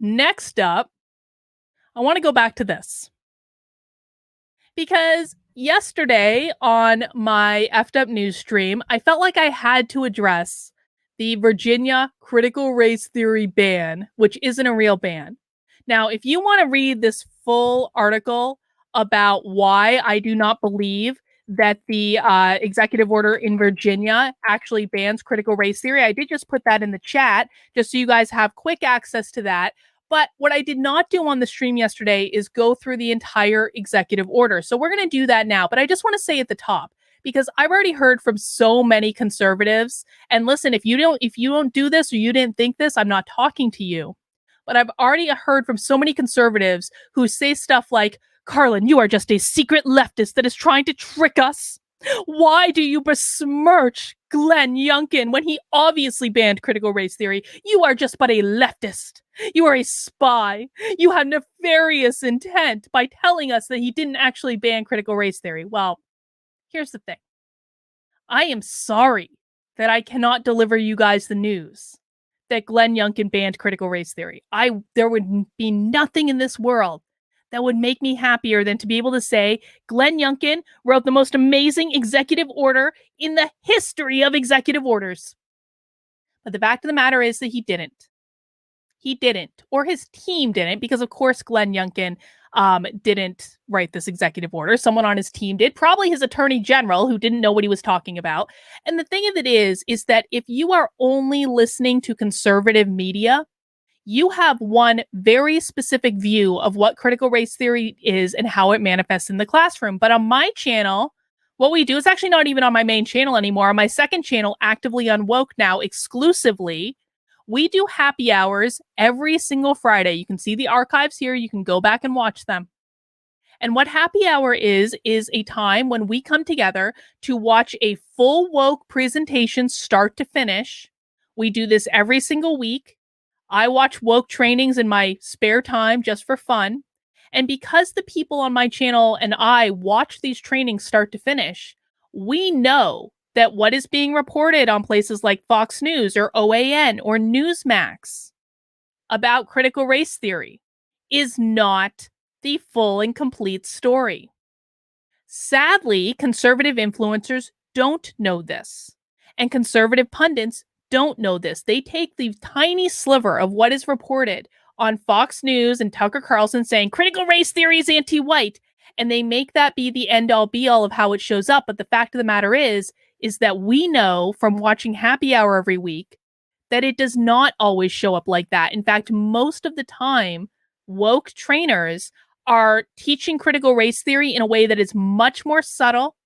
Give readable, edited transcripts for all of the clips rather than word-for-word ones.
Next up, I want to go back to this. Because yesterday on my effed up news stream, I felt like I had to address the Virginia critical race theory ban, which isn't a real ban. Now, if you want to read this full article about why I do not believe that the executive order in Virginia actually bans critical race theory, I did just put that in the chat just so you guys have quick access to that. But what I did not do on the stream yesterday is go through the entire executive order. So we're going to do that now. But I just want to say at the top, because I've already heard from so many conservatives. And listen, if you don't do this or you didn't think this, I'm not talking to you. But I've already heard from so many conservatives who say stuff like, Carlin, you are just a secret leftist that is trying to trick us. Why do you besmirch Glenn Youngkin when he obviously banned critical race theory? You are just but a leftist. You are a spy. You have nefarious intent by telling us that he didn't actually ban critical race theory. Well, here's the thing. I am sorry that I cannot deliver you guys the news that Glenn Youngkin banned critical race theory. There would be nothing in this world that would make me happier than to be able to say Glenn Youngkin wrote the most amazing executive order in the history of executive orders. But the fact of the matter is that he didn't. He didn't, or his team didn't, because of course Glenn Youngkin didn't write this executive order. Someone on his team did, probably his attorney general, who didn't know what he was talking about. And the thing of it is that if you are only listening to conservative media, you have one very specific view of what critical race theory is and how it manifests in the classroom. But on my channel, what we do is actually not even on my main channel anymore. On my second channel, Actively Unwoke now exclusively, we do happy hours every single Friday. You can see the archives here. You can go back and watch them. And what happy hour is a time when we come together to watch a full woke presentation start to finish. We do this every single week. I watch woke trainings in my spare time just for fun. And because the people on my channel and I watch these trainings start to finish, we know that what is being reported on places like Fox News or OAN or Newsmax about critical race theory is not the full and complete story. Sadly, conservative influencers don't know this, and conservative pundits don't know this. They take the tiny sliver of what is reported on Fox News and Tucker Carlson saying critical race theory is anti-white, and they make that be the end-all be-all of how it shows up. But the fact of the matter is that we know from watching Happy Hour every week that it does not always show up like that. In fact, most of the time, woke trainers are teaching critical race theory in a way that is much more subtle,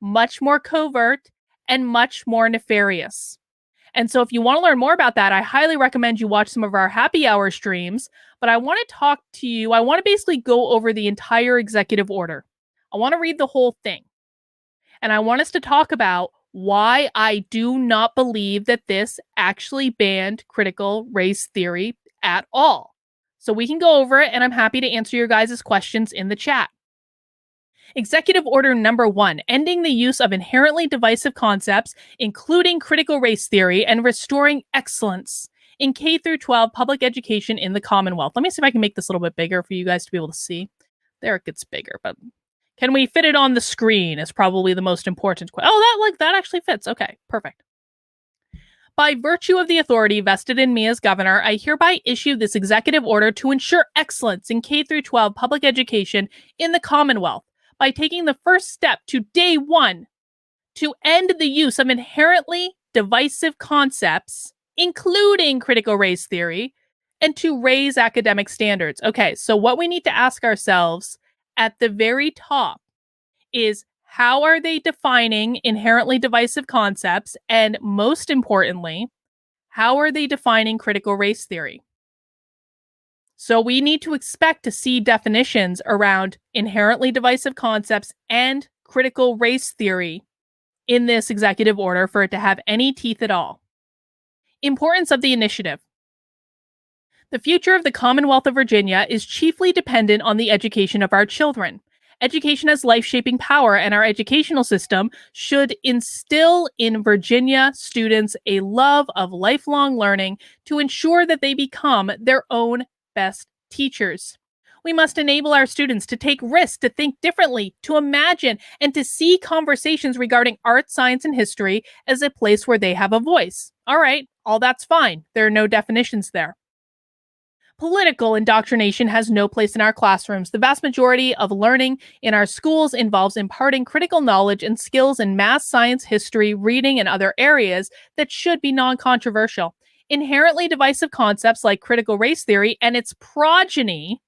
much more covert, and much more nefarious. And so if you want to learn more about that, I highly recommend you watch some of our happy hour streams. But I want to talk to you. I want to basically go over the entire executive order. I want to read the whole thing. And I want us to talk about why I do not believe that this actually banned critical race theory at all. So we can go over it, and I'm happy to answer your guys' questions in the chat. Executive Order Number 1, ending the use of inherently divisive concepts, including critical race theory, and restoring excellence in K through 12 public education in the Commonwealth. Let me see if I can make this a little bit bigger for you guys to be able to see. There, it gets bigger, but can we fit it on the screen is probably the most important question. Oh, that actually fits. Okay, perfect. By virtue of the authority vested in me as governor, I hereby issue this executive order to ensure excellence in K through 12 public education in the Commonwealth by taking the first step to day one to end the use of inherently divisive concepts, including critical race theory, and to raise academic standards. Okay, so what we need to ask ourselves at the very top is, how are they defining inherently divisive concepts? And most importantly, how are they defining critical race theory? So we need to expect to see definitions around inherently divisive concepts and critical race theory in this executive order for it to have any teeth at all. Importance of the initiative. The future of the Commonwealth of Virginia is chiefly dependent on the education of our children. Education has life-shaping power, and our educational system should instill in Virginia students a love of lifelong learning to ensure that they become their own best teachers. We must enable our students to take risks, to think differently, to imagine, and to see conversations regarding art, science, and history as a place where they have a voice. All right, all that's fine. There are no definitions there. Political indoctrination has no place in our classrooms. The vast majority of learning in our schools involves imparting critical knowledge and skills in math, science, history, reading, and other areas that should be non controversial. Inherently divisive concepts like critical race theory and its progeny,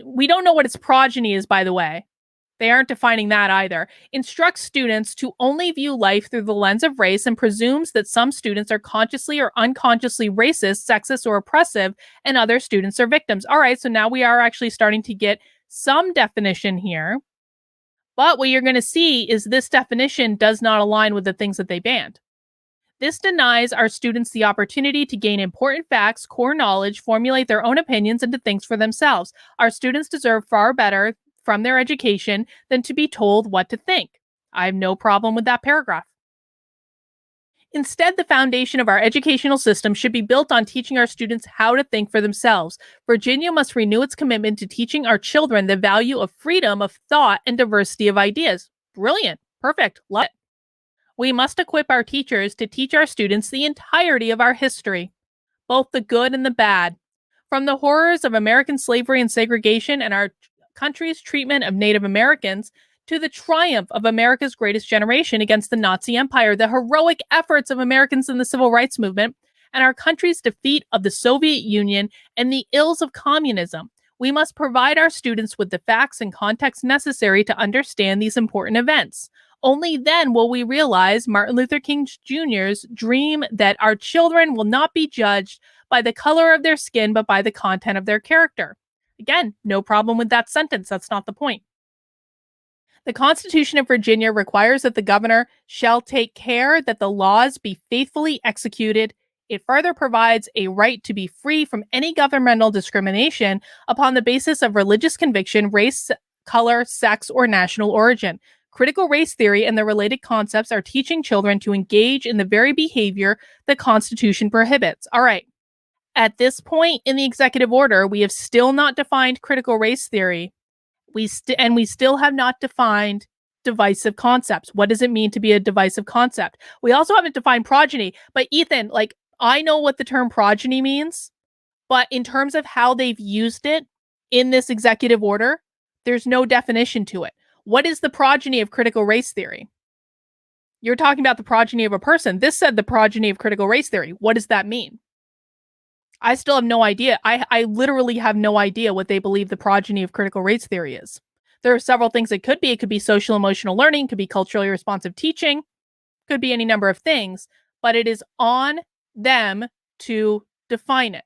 we don't know what its progeny is, by the way. They aren't defining that either. Instructs students to only view life through the lens of race and presumes that some students are consciously or unconsciously racist, sexist, or oppressive, and other students are victims. All right, so now we are actually starting to get some definition here. But what you're going to see is this definition does not align with the things that they banned. This denies our students the opportunity to gain important facts, core knowledge, formulate their own opinions, and to think for themselves. Our students deserve far better from their education than to be told what to think. I have no problem with that paragraph. Instead, the foundation of our educational system should be built on teaching our students how to think for themselves. Virginia must renew its commitment to teaching our children the value of freedom of thought and diversity of ideas. Brilliant. Perfect. Love it. We must equip our teachers to teach our students the entirety of our history, both the good and the bad, from the horrors of American slavery and segregation and our country's treatment of Native Americans to the triumph of America's greatest generation against the Nazi Empire, the heroic efforts of Americans in the Civil Rights Movement, and our country's defeat of the Soviet Union and the ills of communism. We must provide our students with the facts and context necessary to understand these important events. Only then will we realize Martin Luther King Jr.'s dream that our children will not be judged by the color of their skin, but by the content of their character. Again, no problem with that sentence. That's not the point. The Constitution of Virginia requires that the governor shall take care that the laws be faithfully executed. It further provides a right to be free from any governmental discrimination upon the basis of religious conviction, race, color, sex, or national origin. Critical race theory and the related concepts are teaching children to engage in the very behavior the Constitution prohibits. All right. At this point in the executive order, we have still not defined critical race theory. We still have not defined divisive concepts. What does it mean to be a divisive concept? We also haven't defined progeny. But Ethan, I know what the term progeny means, but in terms of how they've used it in this executive order, there's no definition to it. What is the progeny of critical race theory? You're talking about the progeny of a person. This said the progeny of critical race theory. What does that mean? I still have no idea. I literally have no idea what they believe the progeny of critical race theory is. There are several things it could be. It could be social emotional learning, could be culturally responsive teaching, could be any number of things, but it is on them to define it.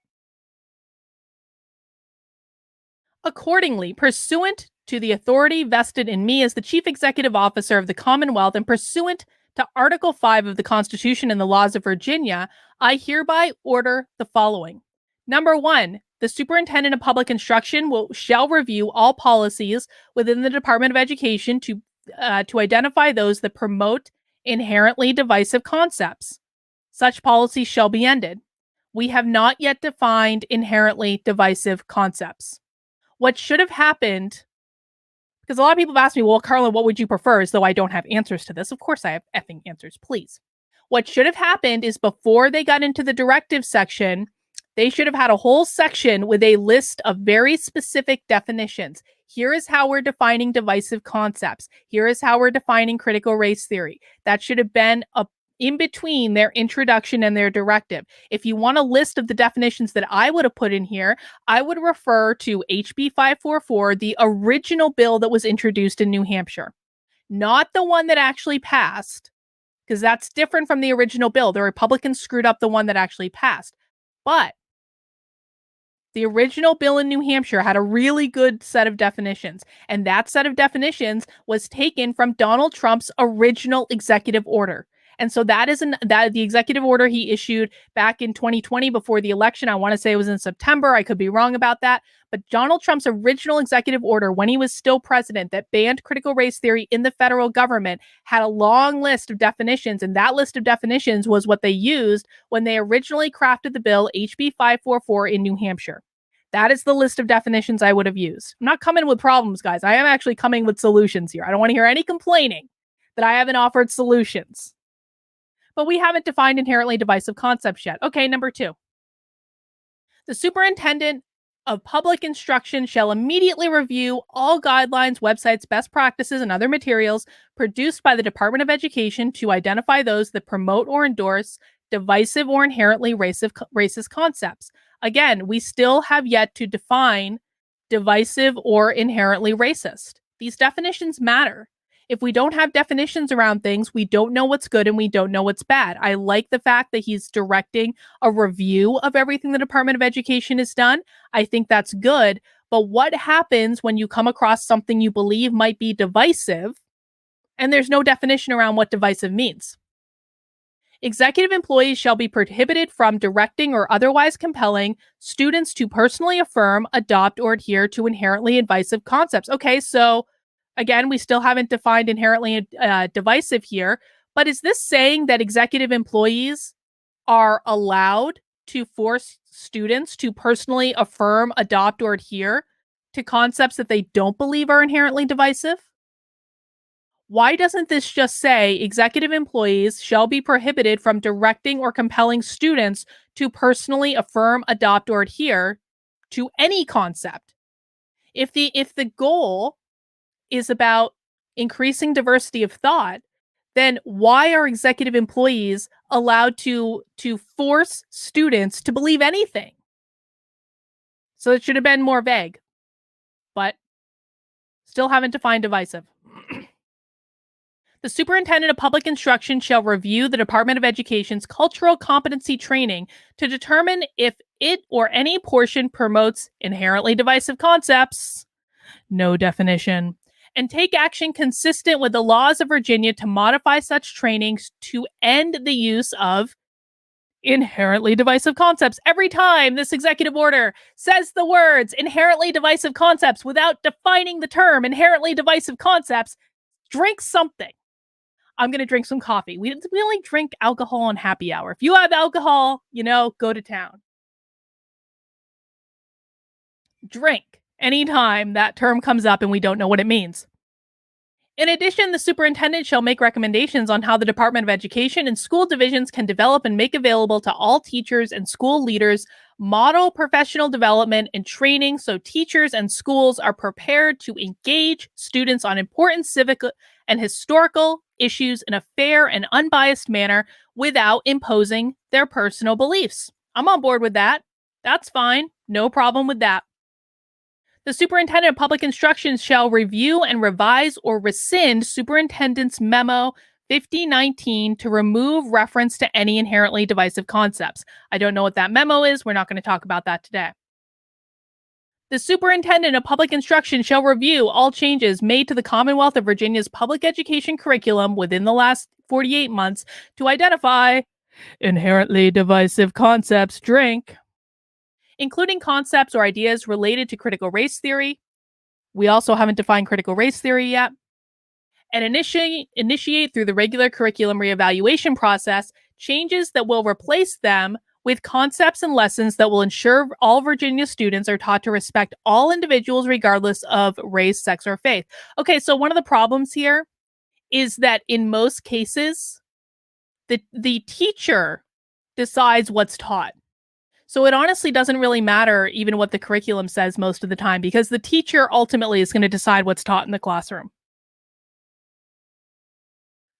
Accordingly, pursuant to the authority vested in me as the Chief Executive Officer of the Commonwealth and pursuant to Article 5 of the Constitution and the laws of Virginia, I hereby order the following. Number 1, the Superintendent of Public Instruction shall review all policies within the Department of Education to identify those that promote inherently divisive concepts. Such policies shall be ended. We have not yet defined inherently divisive concepts. What should have happened, because a lot of people have asked me, well, Carla, what would you prefer? As though I don't have answers to this. Of course I have effing answers, please. What should have happened is before they got into the directive section, they should have had a whole section with a list of very specific definitions. Here is how we're defining divisive concepts. Here is how we're defining critical race theory. That should have been in between their introduction and their directive. If you want a list of the definitions that I would have put in here, I would refer to HB 544, the original bill that was introduced in New Hampshire, not the one that actually passed, because that's different from the original bill. The Republicans screwed up the one that actually passed. But the original bill in New Hampshire had a really good set of definitions, and that set of definitions was taken from Donald Trump's original executive order. And so that is the executive order he issued back in 2020 before the election. I want to say it was in September. I could be wrong about that. But Donald Trump's original executive order, when he was still president, that banned critical race theory in the federal government, had a long list of definitions. And that list of definitions was what they used when they originally crafted the bill HB 544 in New Hampshire. That is the list of definitions I would have used. I'm not coming with problems, guys. I am actually coming with solutions here. I don't want to hear any complaining that I haven't offered solutions. But we haven't defined inherently divisive concepts yet. Okay, number 2. The superintendent of public instruction shall immediately review all guidelines, websites, best practices, and other materials produced by the Department of Education to identify those that promote or endorse divisive or inherently racist concepts. Again, we still have yet to define divisive or inherently racist. These definitions matter. If we don't have definitions around things, we don't know what's good and we don't know what's bad. I like the fact that he's directing a review of everything the Department of Education has done. I think that's good. But what happens when you come across something you believe might be divisive and there's no definition around what divisive means? Executive employees shall be prohibited from directing or otherwise compelling students to personally affirm, adopt, or adhere to inherently divisive concepts. Okay, so again, we still haven't defined inherently divisive here, but is this saying that executive employees are allowed to force students to personally affirm, adopt, or adhere to concepts that they don't believe are inherently divisive? Why doesn't this just say executive employees shall be prohibited from directing or compelling students to personally affirm, adopt, or adhere to any concept? If the goal is about increasing diversity of thought, then why are executive employees allowed to force students to believe anything? So it should have been more vague, but still haven't defined divisive. The superintendent of public instruction shall review the Department of Education's cultural competency training to determine if it or any portion promotes inherently divisive concepts. No definition. And take action consistent with the laws of Virginia to modify such trainings to end the use of inherently divisive concepts. Every time this executive order says the words inherently divisive concepts without defining the term inherently divisive concepts, drink something. I'm going to drink some coffee. We only drink alcohol on happy hour. If you have alcohol, go to town. Drink anytime that term comes up and we don't know what it means. In addition, the superintendent shall make recommendations on how the Department of Education and school divisions can develop and make available to all teachers and school leaders model professional development and training so teachers and schools are prepared to engage students on important civic and historical issues in a fair and unbiased manner without imposing their personal beliefs. I'm on board with that. That's fine. No problem with that. The superintendent of public instruction shall review and revise or rescind superintendent's memo 5019 to remove reference to any inherently divisive concepts. I don't know what that memo is. We're not going to talk about that today. The superintendent of public instruction shall review all changes made to the Commonwealth of Virginia's public education curriculum within the last 48 months to identify inherently divisive concepts, including concepts or ideas related to critical race theory. We also haven't defined critical race theory yet. And initiate through the regular curriculum reevaluation process changes that will replace them with concepts and lessons that will ensure all Virginia students are taught to respect all individuals regardless of race, sex, or faith. Okay, so one of the problems here is that in most cases, the teacher decides what's taught. So it honestly doesn't really matter even what the curriculum says most of the time because the teacher ultimately is going to decide what's taught in the classroom.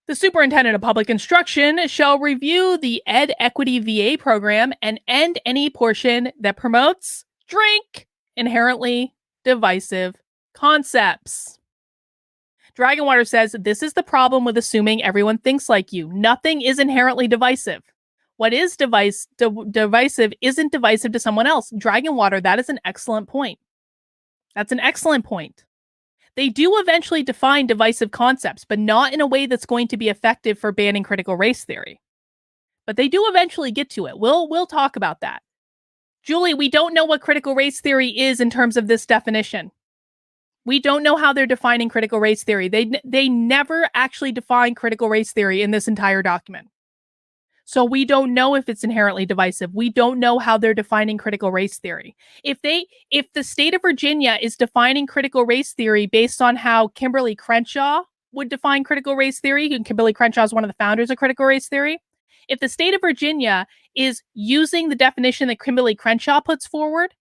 The superintendent of public instruction shall review the Ed Equity VA program and end any portion that promotes inherently divisive concepts. Dragonwater says, this is the problem with assuming everyone thinks like you. Nothing is inherently divisive. What is divisive isn't divisive to someone else. Dragonwater, that is an excellent point. That's an excellent point. They do eventually define divisive concepts, but not in a way that's going to be effective for banning critical race theory. But they do eventually get to it. We'll talk about that. Julie, we don't know what critical race theory is in terms of this definition. We don't know how they're defining critical race theory. They never actually define critical race theory in this entire document. So we don't know if it's inherently divisive. We don't know how they're defining critical race theory. If the state of Virginia is defining critical race theory based on how Kimberly Crenshaw would define critical race theory, and Kimberly Crenshaw is one of the founders of critical race theory, if the state of Virginia is using the definition that Kimberly Crenshaw puts forward,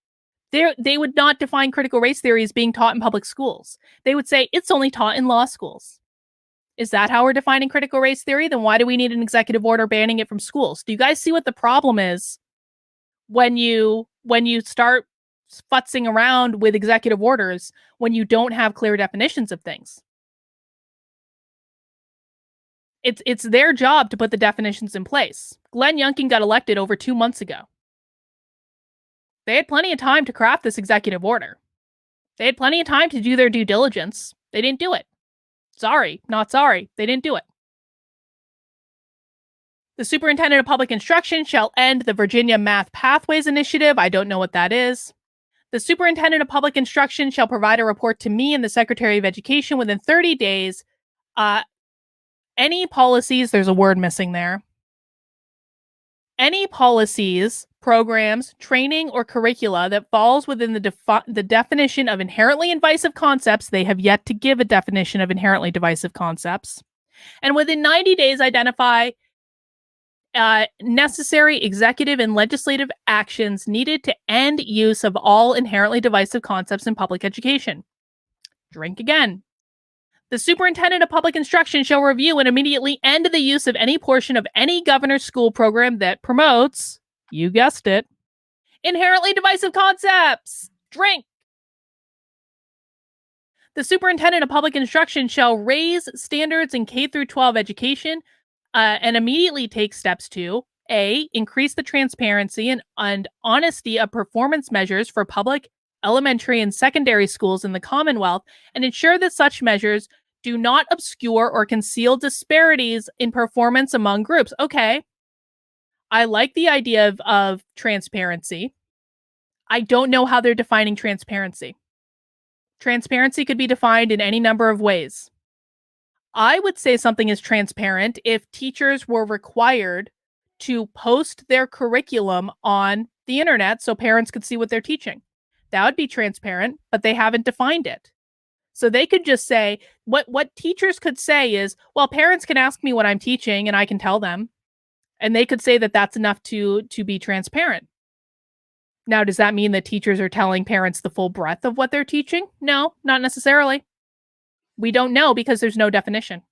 they would not define critical race theory as being taught in public schools. They would say it's only taught in law schools. Is that how we're defining critical race theory? Then why do we need an executive order banning it from schools? Do you guys see what the problem is when you start futzing around with executive orders when you don't have clear definitions of things? It's their job to put the definitions in place. Glenn Youngkin got elected over 2 months ago. They had plenty of time to craft this executive order. They had plenty of time to do their due diligence. They didn't do it. Sorry, not sorry. They didn't do it. The Superintendent of Public Instruction shall end the Virginia Math Pathways Initiative. I don't know what that is. The Superintendent of Public Instruction shall provide a report to me and the Secretary of Education within 30 days. Any policies, there's a word missing there. Any policies, programs, training, or curricula that falls within the definition of inherently divisive concepts, they have yet to give a definition of inherently divisive concepts, and within 90 days identify necessary executive and legislative actions needed to end use of all inherently divisive concepts in public education. Drink again. The Superintendent of Public Instruction shall review and immediately end the use of any portion of any governor's school program that promotes, you guessed it, inherently divisive concepts. Drink. The Superintendent of Public Instruction shall raise standards in K-12 education and immediately take steps to A, increase the transparency and honesty of performance measures for public, elementary, and secondary schools in the Commonwealth, and ensure that such measures do not obscure or conceal disparities in performance among groups. Okay. I like the idea of transparency. I don't know how they're defining transparency. Transparency could be defined in any number of ways. I would say something is transparent if teachers were required to post their curriculum on the internet so parents could see what they're teaching. That would be transparent, but they haven't defined it. So they could just say, what teachers could say is, well, parents can ask me what I'm teaching and I can tell them. And they could say that that's enough to be transparent. Now, does that mean that teachers are telling parents the full breadth of what they're teaching? No, not necessarily. We don't know because there's no definition.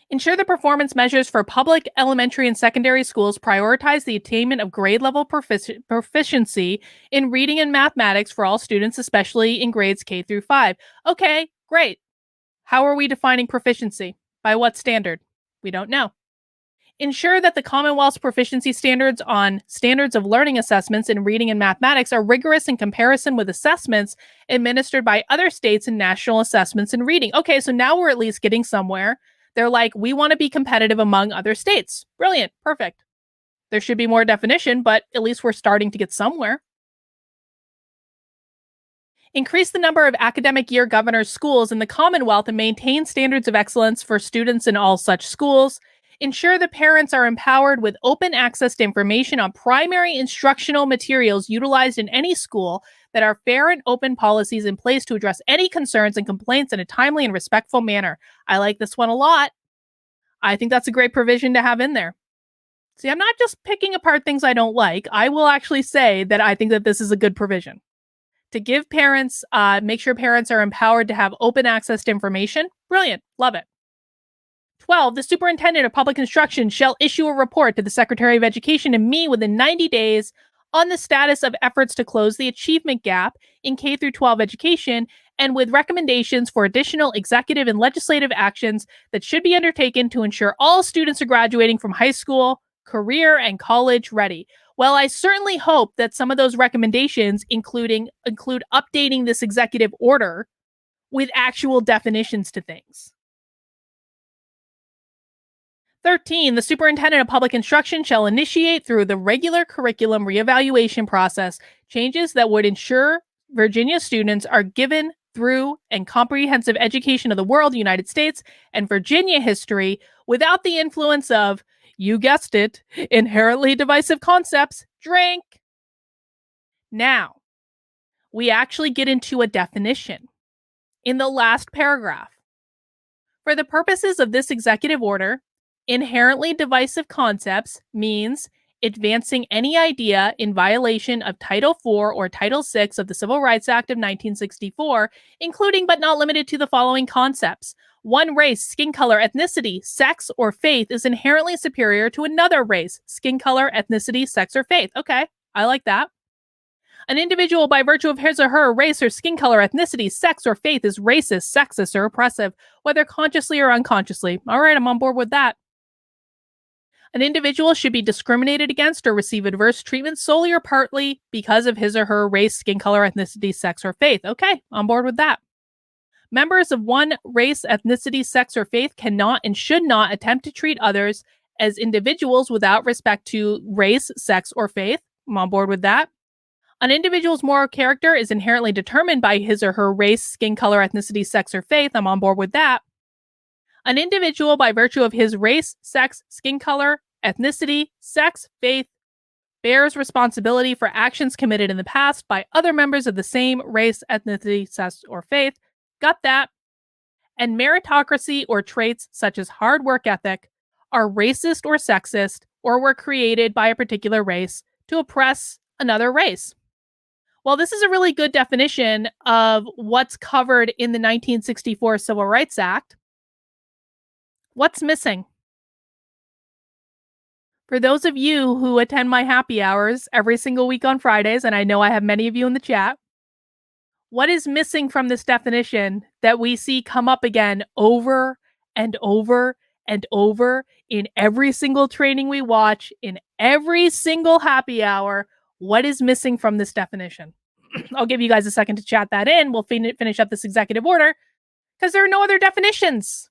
Ensure the performance measures for public, elementary, and secondary schools prioritize the attainment of grade level proficiency in reading and mathematics for all students, especially in grades K through 5. Okay, great. How are we defining proficiency? By what standard? We don't know. Ensure that the Commonwealth's proficiency standards on standards of learning assessments in reading and mathematics are rigorous in comparison with assessments administered by other states and national assessments in reading. Okay, so now we're at least getting somewhere. They're like, we want to be competitive among other states. Brilliant. Perfect. There should be more definition, but at least we're starting to get somewhere. Increase the number of academic year governors' schools in the Commonwealth and maintain standards of excellence for students in all such schools. Ensure the parents are empowered with open access to information on primary instructional materials utilized in any school, that are fair and open policies in place to address any concerns and complaints in a timely and respectful manner. I like this one a lot. I think that's a great provision to have in there. See, I'm not just picking apart things I don't like. I will actually say that I think that this is a good provision. To give parents, make sure parents are empowered to have open access to information. Brilliant. Love it. 12, the Superintendent of Public Instruction shall issue a report to the Secretary of Education and me within 90 days on the status of efforts to close the achievement gap in K-12 education and with recommendations for additional executive and legislative actions that should be undertaken to ensure all students are graduating from high school, career, and college ready. Well, I certainly hope that some of those recommendations include updating this executive order with actual definitions to things. 13, the Superintendent of Public Instruction shall initiate through the regular curriculum reevaluation process changes that would ensure Virginia students are given through and comprehensive education of the world, United States, and Virginia history without the influence of You guessed it. Inherently divisive concepts. Drink. Now, we actually get into a definition in the last paragraph. For the purposes of this executive order, inherently divisive concepts means advancing any idea in violation of Title IV or Title VI of the Civil Rights Act of 1964, including but not limited to the following concepts. One race, skin color, ethnicity, sex, or faith is inherently superior to another race, skin color, ethnicity, sex, or faith. Okay, I like that. An individual, by virtue of his or her race or skin color, ethnicity, sex, or faith, is racist, sexist, or oppressive, whether consciously or unconsciously. All right, I'm on board with that. An individual should be discriminated against or receive adverse treatment solely or partly because of his or her race, skin color, ethnicity, sex, or faith. Okay, on board with that. Members of one race, ethnicity, sex, or faith cannot and should not attempt to treat others as individuals without respect to race, sex, or faith. I'm on board with that. An individual's moral character is inherently determined by his or her race, skin color, ethnicity, sex, or faith. I'm on board with that. An individual, by virtue of his race, sex, skin color, ethnicity, sex, faith, bears responsibility for actions committed in the past by other members of the same race, ethnicity, sex, or faith. Got that. And meritocracy or traits such as hard work ethic are racist or sexist or were created by a particular race to oppress another race. Well, this is a really good definition of what's covered in the 1964 Civil Rights Act. What's missing? For those of you who attend my happy hours every single week on Fridays, and I know I have many of you in the chat, what is missing from this definition that we see come up again over and over and over in every single training we watch, in every single happy hour? What is missing from this definition? I'll give you guys a second to chat that in. We'll finish up this executive order because there are no other definitions.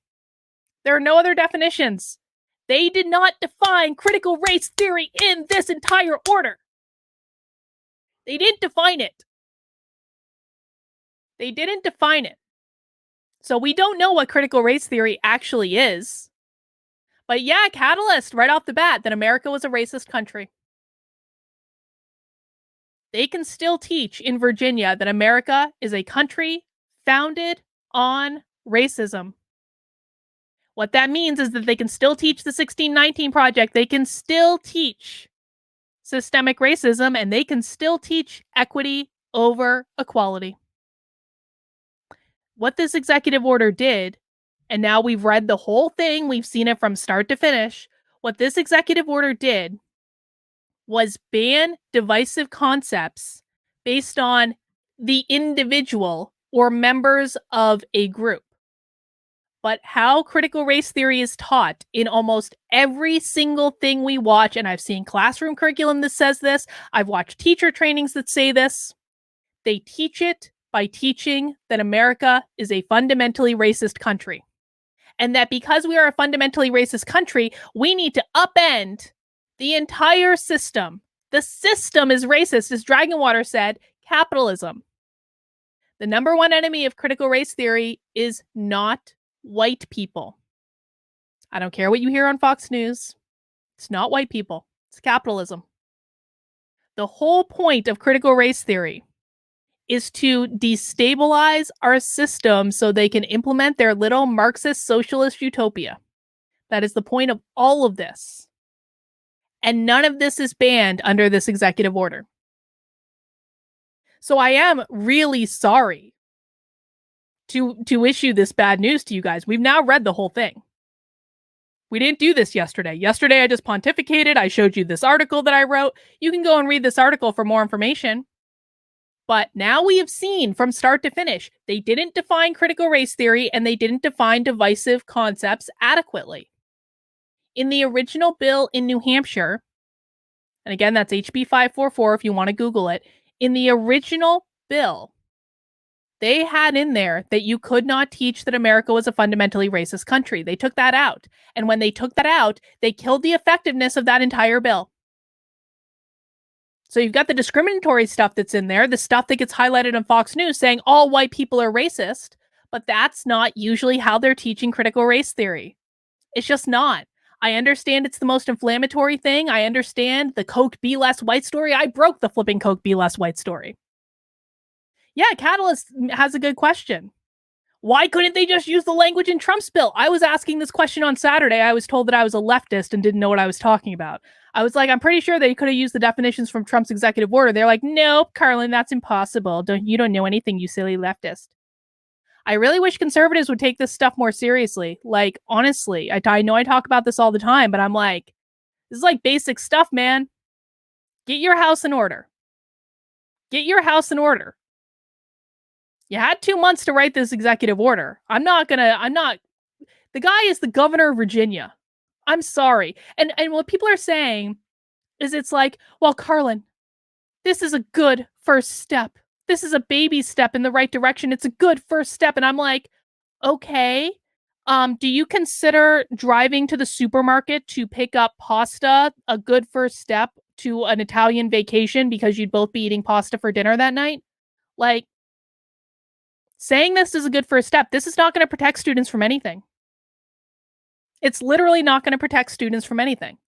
There are no other definitions. They did not define critical race theory in this entire order. They didn't define it. They didn't define it. So we don't know what critical race theory actually is. But yeah, catalyst right off the bat that America was a racist country. They can still teach in Virginia that America is a country founded on racism. What that means is that they can still teach the 1619 Project. They can still teach systemic racism, and they can still teach equity over equality. What this executive order did, and now we've read the whole thing, we've seen it from start to finish. What this executive order did was ban divisive concepts based on the individual or members of a group. But how critical race theory is taught in almost every single thing we watch, and I've seen classroom curriculum that says this, I've watched teacher trainings that say this, they teach it by teaching that America is a fundamentally racist country. And that because we are a fundamentally racist country, we need to upend the entire system. The system is racist, as Dragonwater said, capitalism. The number one enemy of critical race theory is not white people. I don't care what you hear on Fox News. It's not white people. It's capitalism. The whole point of critical race theory is to destabilize our system so they can implement their little Marxist socialist utopia. That is the point of all of this. And none of this is banned under this executive order. So I am really sorry to issue this bad news to you guys. We've now read the whole thing. We didn't do this yesterday. Yesterday I just pontificated. I showed you this article that I wrote. You can go and read this article for more information. But now we have seen from start to finish, they didn't define critical race theory and they didn't define divisive concepts adequately. In the original bill in New Hampshire, and again, that's HB 544 if you want to Google it, in the original bill, they had in there that you could not teach that America was a fundamentally racist country. They took that out. And when they took that out, they killed the effectiveness of that entire bill. So you've got the discriminatory stuff that's in there, the stuff that gets highlighted on Fox News saying all white people are racist, but that's not usually how they're teaching critical race theory. It's just not. I understand it's the most inflammatory thing. I understand the Coke Be Less White story. I broke the flipping Coke Be Less White story. Yeah, Catalyst has a good question. Why couldn't they just use the language in Trump's bill? I was asking this question on Saturday. I was told that I was a leftist and didn't know what I was talking about. I was like, I'm pretty sure they could have used the definitions from Trump's executive order. They're like, nope, Carlin, that's impossible. You don't know anything, you silly leftist. I really wish conservatives would take this stuff more seriously. Like, honestly, I know I talk about this all the time, but I'm like, this is like basic stuff, man. Get your house in order. Get your house in order. You had 2 months to write this executive order. The guy is the governor of Virginia. I'm sorry. And what people are saying is it's like, well, Carlin, this is a good first step. This is a baby step in the right direction. It's a good first step. And I'm like, okay. Do you consider driving to the supermarket to pick up pasta a good first step to an Italian vacation because you'd both be eating pasta for dinner that night? Like, saying this is a good first step. This is not going to protect students from anything. It's literally not going to protect students from anything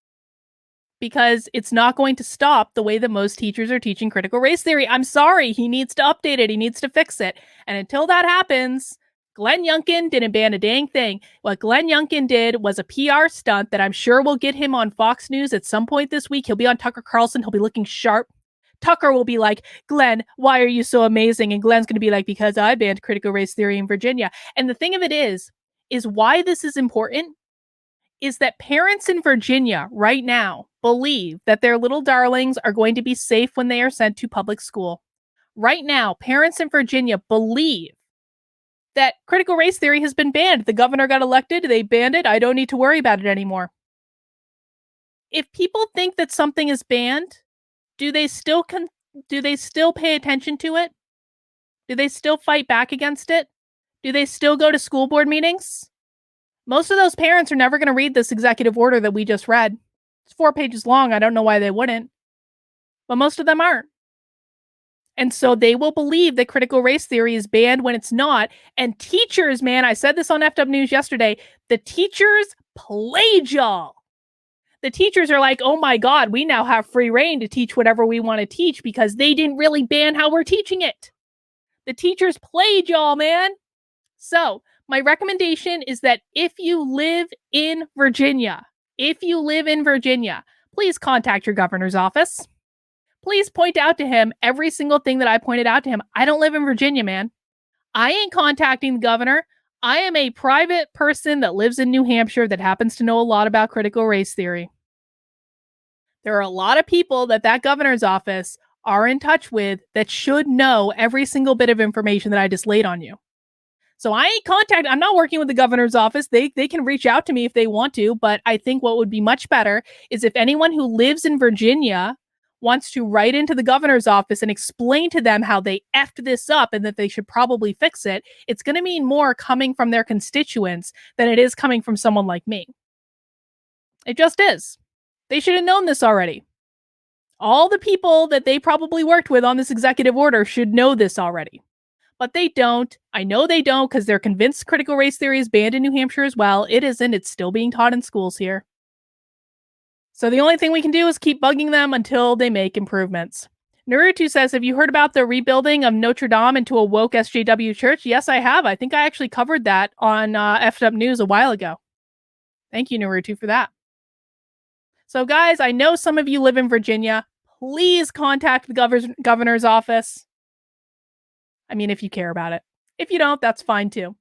because it's not going to stop the way that most teachers are teaching critical race theory. I'm sorry. He needs to update it. He needs to fix it. And until that happens, Glenn Youngkin didn't ban a dang thing. What Glenn Youngkin did was a PR stunt that I'm sure will get him on Fox News at some point this week. He'll be on Tucker Carlson. He'll be looking sharp. Tucker will be like, Glenn, why are you so amazing? And Glenn's going to be like, because I banned critical race theory in Virginia. And the thing of it is why this is important is that parents in Virginia right now believe that their little darlings are going to be safe when they are sent to public school. Right now, parents in Virginia believe that critical race theory has been banned. The governor got elected. They banned it. I don't need to worry about it anymore. If people think that something is banned, do they still pay attention to it? Do they still fight back against it? Do they still go to school board meetings? Most of those parents are never going to read this executive order that we just read. It's 4 pages long. I don't know why they wouldn't. But most of them aren't. And so they will believe that critical race theory is banned when it's not. And teachers, man, I said this on FW News yesterday, the teachers played y'all. The teachers are like, oh my God, we now have free reign to teach whatever we want to teach because they didn't really ban how we're teaching it. The teachers played y'all, man. So my recommendation is that if you live in Virginia, please contact your governor's office. Please point out to him every single thing that I pointed out to him. I don't live in Virginia, man. I ain't contacting the governor. I am a private person that lives in New Hampshire that happens to know a lot about critical race theory. There are a lot of people that governor's office are in touch with that should know every single bit of information that I just laid on you. So I'm not working with the governor's office. They can reach out to me if they want to, but I think what would be much better is if anyone who lives in Virginia wants to write into the governor's office and explain to them how they effed this up and that they should probably fix it, it's going to mean more coming from their constituents than it is coming from someone like me. It just is. They should have known this already. All the people that they probably worked with on this executive order should know this already. But they don't. I know they don't because they're convinced critical race theory is banned in New Hampshire as well. It isn't. It's still being taught in schools here. So the only thing we can do is keep bugging them until they make improvements. Naruto says, have you heard about the rebuilding of Notre Dame into a woke SJW church? Yes, I have. I think I actually covered that on FW News a while ago. Thank you, Naruto, for that. So guys, I know some of you live in Virginia. Please contact the governor's office. I mean, if you care about it. If you don't, that's fine too.